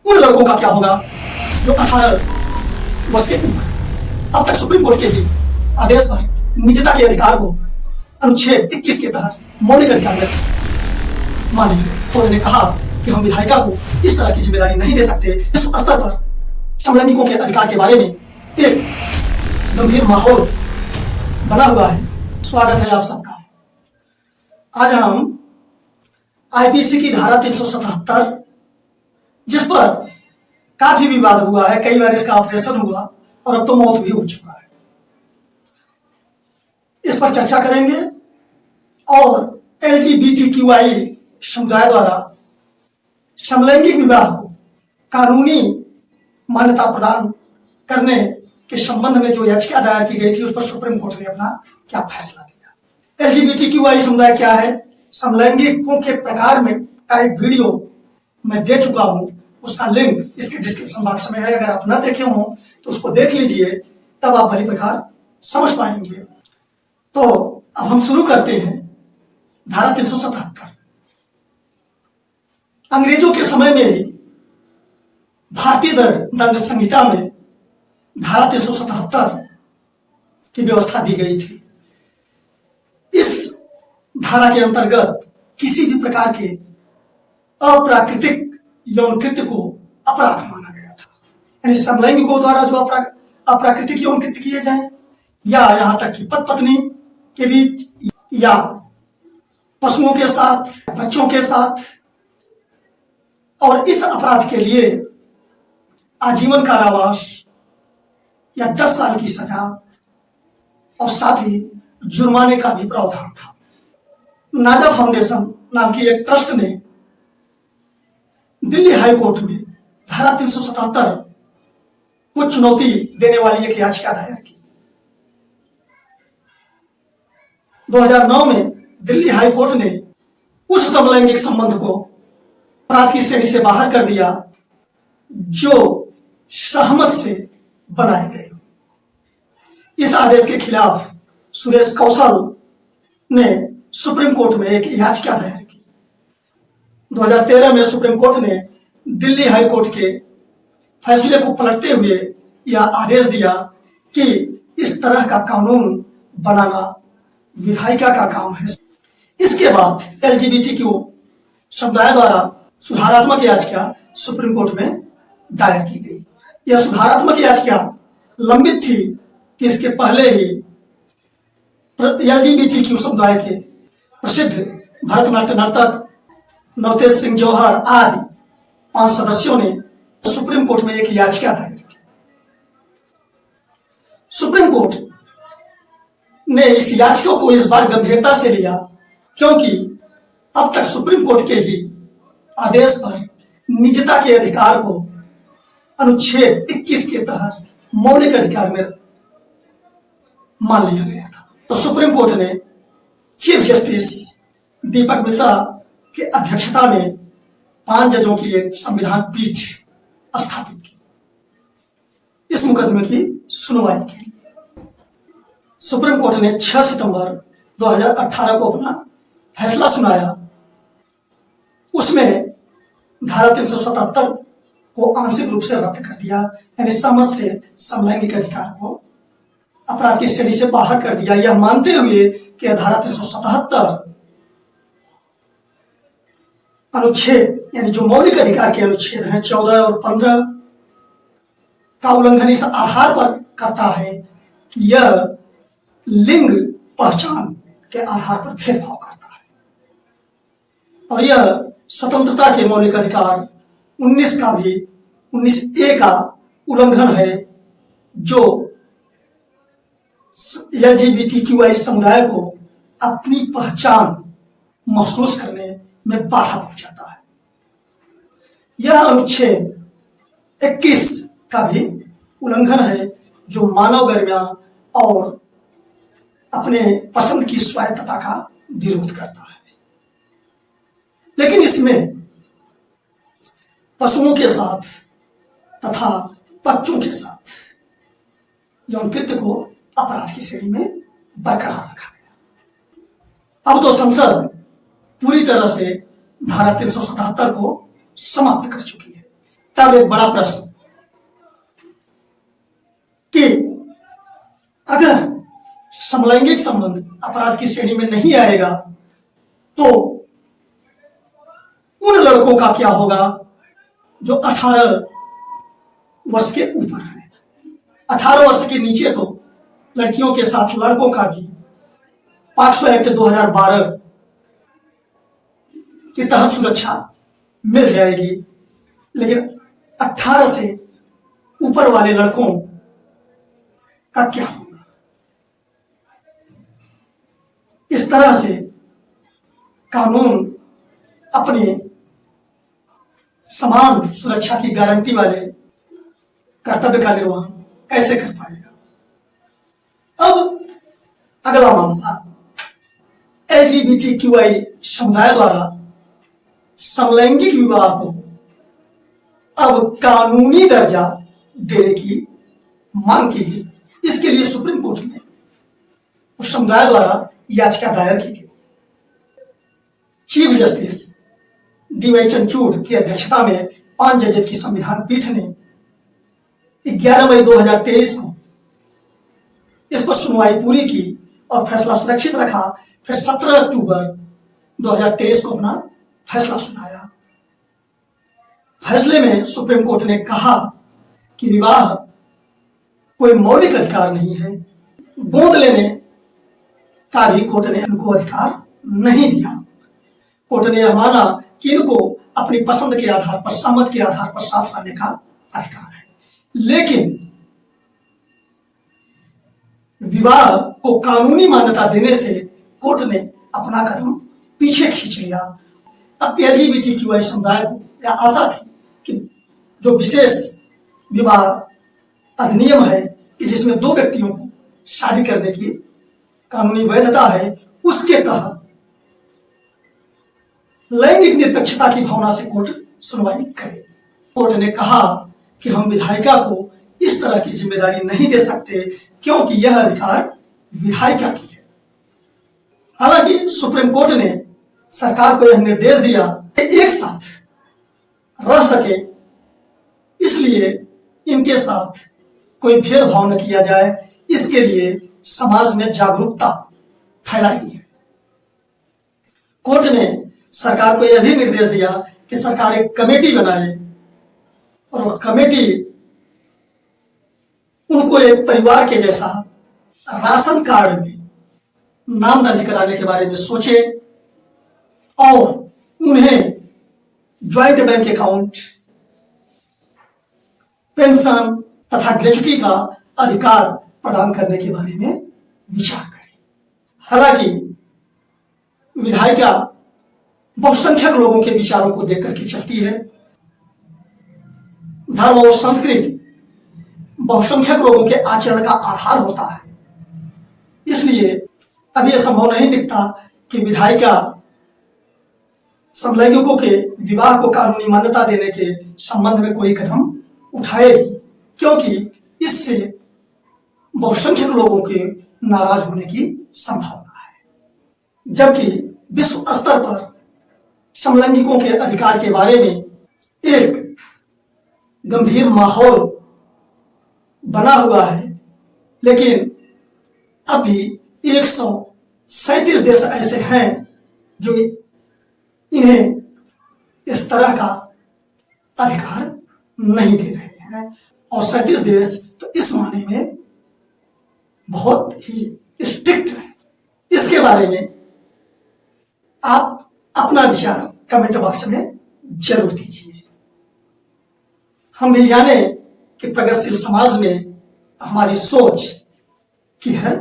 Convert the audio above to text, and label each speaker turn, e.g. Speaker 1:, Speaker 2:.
Speaker 1: उन लड़कों का क्या होगा जो 18 वर्ष के ऊपर। अब तक सुप्रीम कोर्ट के ही आदेश पर निजता के अधिकार को अनुच्छेद 21 के तहत मौलिक अधिकार में मान लिया। कोर्ट ने कहा कि हम विधायिका को इस तरह की जिम्मेदारी नहीं दे सकते। इस स्तर पर समलैंगिकों के अधिकार के बारे में एक गंभीर माहौल बना हुआ है। स्वागत है आप सबका। आज हम आईपीसी की धारा 377 जिस पर काफी विवाद हुआ है, कई बार इसका ऑपरेशन हुआ और अब तो मौत भी हो चुका है, इस पर चर्चा करेंगे और LGBTQI समुदाय द्वारा समलैंगिक विवाह को कानूनी मान्यता प्रदान करने के संबंध में जो याचिका दायर की गई थी उस पर सुप्रीम कोर्ट ने अपना क्या फैसला दिया। LGBTQI समुदाय क्या है, समलैंगिकों के प्रकार में का एक वीडियो मैं दे चुका हूं, उसका लिंक इसके डिस्क्रिप्शन बॉक्स में है। अगर आप ना देखे हो तो उसको देख लीजिए, तब आप भली प्रकार समझ पाएंगे। तो अब हम शुरू करते हैं। धारा 377 अंग्रेजों के समय में ही भारतीय दंड संहिता में धारा 377 की व्यवस्था दी गई थी। इस धारा के अंतर्गत किसी भी प्रकार के अप्राकृतिक यौन कृत्य को अपराध माना गया था। यानी समलैंगिकों द्वारा जो अप्राकृतिक यौन कृत्य किए जाए, या यहाँ तक कि पति पत्नी के बीच, या पशुओं के साथ, बच्चों के साथ, और इस अपराध के लिए आजीवन कारावास या 10 साल की सजा और साथ ही जुर्माने का भी प्रावधान था। नाजा फाउंडेशन नाम की एक ट्रस्ट ने दिल्ली हाई कोर्ट में धारा 377 को चुनौती देने वाली एक याचिका दायर की। 2009 में दिल्ली हाई कोर्ट ने उस समलैंगिक संबंध को अपराध की श्रेणी से बाहर कर दिया जो सहमत से बनाए गए। इस आदेश के खिलाफ सुरेश कौशल ने सुप्रीम कोर्ट में एक याचिका दायर की। 2013 में सुप्रीम कोर्ट ने दिल्ली हाई कोर्ट के फैसले को पलटते हुए यह आदेश दिया कि इस तरह का कानून बनाना विधायिका का काम है। इसके बाद LGBTQ समुदाय द्वारा सुधारात्मक याचिका सुप्रीम कोर्ट में दायर की गई। यह सुधारात्मक याचिका लंबित थी कि इसके पहले ही LGBTQ समुदाय के प्रसिद्ध भरतनाट्य नर्तक नवतेज सिंह जौहर आदि 5 सदस्यों ने सुप्रीम कोर्ट में एक याचिका दायर की। सुप्रीम कोर्ट ने इस याचिका को इस बार गंभीरता से लिया क्योंकि अब तक सुप्रीम कोर्ट के ही आदेश पर निजता के अधिकार को अनुच्छेद 21 के तहत मौलिक अधिकार में मान लिया गया था। तो सुप्रीम कोर्ट ने चीफ जस्टिस दीपक मिश्रा की अध्यक्षता में 5 जजों की एक संविधान पीठ स्थापित की इस मुकदमे की सुनवाई के लिए। सुप्रीम कोर्ट ने 6 सितंबर 2018 को अपना फैसला सुनाया। उसमें धारा 377 को आंशिक रूप से रद्द कर दिया, यानी समझ से समलैंगिक अधिकार को अपराध की श्रेणी से बाहर कर दिया, यह मानते हुए कि धारा 377 अनुच्छेद यानी जो मौलिक अधिकार के अनुच्छेद हैं 14 और 15 का उल्लंघन इस आधार पर करता है कि यह लिंग पहचान के आधार पर भेदभाव करता है और यह स्वतंत्रता के मौलिक अधिकार 19A का उल्लंघन है जो LGBTQI समुदाय को अपनी पहचान महसूस करने में बाधा पहुंचाता है। यह अनुच्छेद 21 का भी उल्लंघन है जो मानव गरिमा और अपने पसंद की स्वायत्तता का विरोध करता है। लेकिन इसमें पशुओं के साथ तथा बच्चों के साथ यौन कृत्य को अपराध की श्रेणी में बरकरार रखा गया। अब तो संसद पूरी तरह से धारा 377 को समाप्त कर चुकी है। तब एक बड़ा प्रश्न कि अगर समलैंगिक संबंध अपराध की श्रेणी में नहीं आएगा तो उन लड़कों का क्या होगा जो 18 वर्ष के ऊपर है। 18 वर्ष के नीचे तो लड़कियों के साथ लड़कों का भी पॉक्सो एक्ट 2012 के तहत सुरक्षा मिल जाएगी, लेकिन 18 से ऊपर वाले लड़कों का क्या होगा। इस तरह से कानून अपने समान सुरक्षा की गारंटी वाले कर्तव्य का निर्वहन कैसे कर पाएगा। अब अगला मामला, LGBTQI समुदाय द्वारा समलैंगिक विवाह को अब कानूनी दर्जा देने की मांग की गई। इसके लिए सुप्रीम कोर्ट में उस समुदाय द्वारा याचिका दायर की गई। चीफ जस्टिस DY चंद्रचूड़ की अध्यक्षता में 5 जजेस की संविधान पीठ ने 11 मई 2023 को इस पर सुनवाई पूरी की और फैसला सुरक्षित रखा। फिर 17 अक्टूबर 2023 को अपना फैसला सुनाया। फैसले में सुप्रीम कोर्ट ने कहा कि विवाह कोई मौलिक अधिकार नहीं है। गोद लेने का भी कोर्ट ने इनको अधिकार नहीं दिया। कोर्ट ने यह माना कि इनको अपनी पसंद के आधार पर, सहमत के आधार पर साथ रहने का अधिकार है, लेकिन विवाह को कानूनी मान्यता देने से कोर्ट ने अपना कदम पीछे खींच लिया। अब LGBTQI समुदाय को यह आशा थी कि जो विशेष विवाह अधिनियम है कि जिसमें 2 व्यक्तियों को शादी करने की कानूनी वैधता है, उसके तहत लैंगिक निरपेक्षता की भावना से कोर्ट सुनवाई करे। कोर्ट ने कहा कि हम विधायिका को इस तरह की जिम्मेदारी नहीं दे सकते क्योंकि यह अधिकार विधायिका की है। हालांकि सुप्रीम कोर्ट ने सरकार को यह निर्देश दिया कि एक साथ रह सके, इसलिए इनके साथ कोई भेदभाव न किया जाए, इसके लिए समाज में जागरूकता फैलाई है। कोर्ट ने सरकार को यह भी निर्देश दिया कि सरकार एक कमेटी बनाए और वह कमेटी उनको एक परिवार के जैसा राशन कार्ड में नाम दर्ज कराने के बारे में सोचे और उन्हें ज्वाइंट बैंक अकाउंट, पेंशन तथा ग्रेच्युटी का अधिकार प्रदान करने के बारे में विचार करें। हालांकि विधायिका बहुसंख्यक लोगों के विचारों को देख करके चलती है। धर्म और संस्कृति बहुसंख्यक लोगों के आचरण का आधार होता है, इसलिए अब यह संभव नहीं दिखता कि विधायिका समलैंगिकों के विवाह को कानूनी मान्यता देने के संबंध में कोई कदम उठाएगी, क्योंकि इससे बहुसंख्यक लोगों के नाराज होने की संभावना है। जबकि विश्व स्तर पर समलैंगिकों के अधिकार के बारे में एक गंभीर माहौल बना हुआ है, लेकिन अभी 137 देश ऐसे हैं जो इन्हें इस तरह का अधिकार नहीं दे रहे हैं, और 37 देश तो इस माने में बहुत ही स्ट्रिक्ट है। इसके बारे में आप अपना विचार कमेंट बॉक्स में जरूर दीजिए। हम भी जाने कि प्रगतिशील समाज में हमारी सोच किधर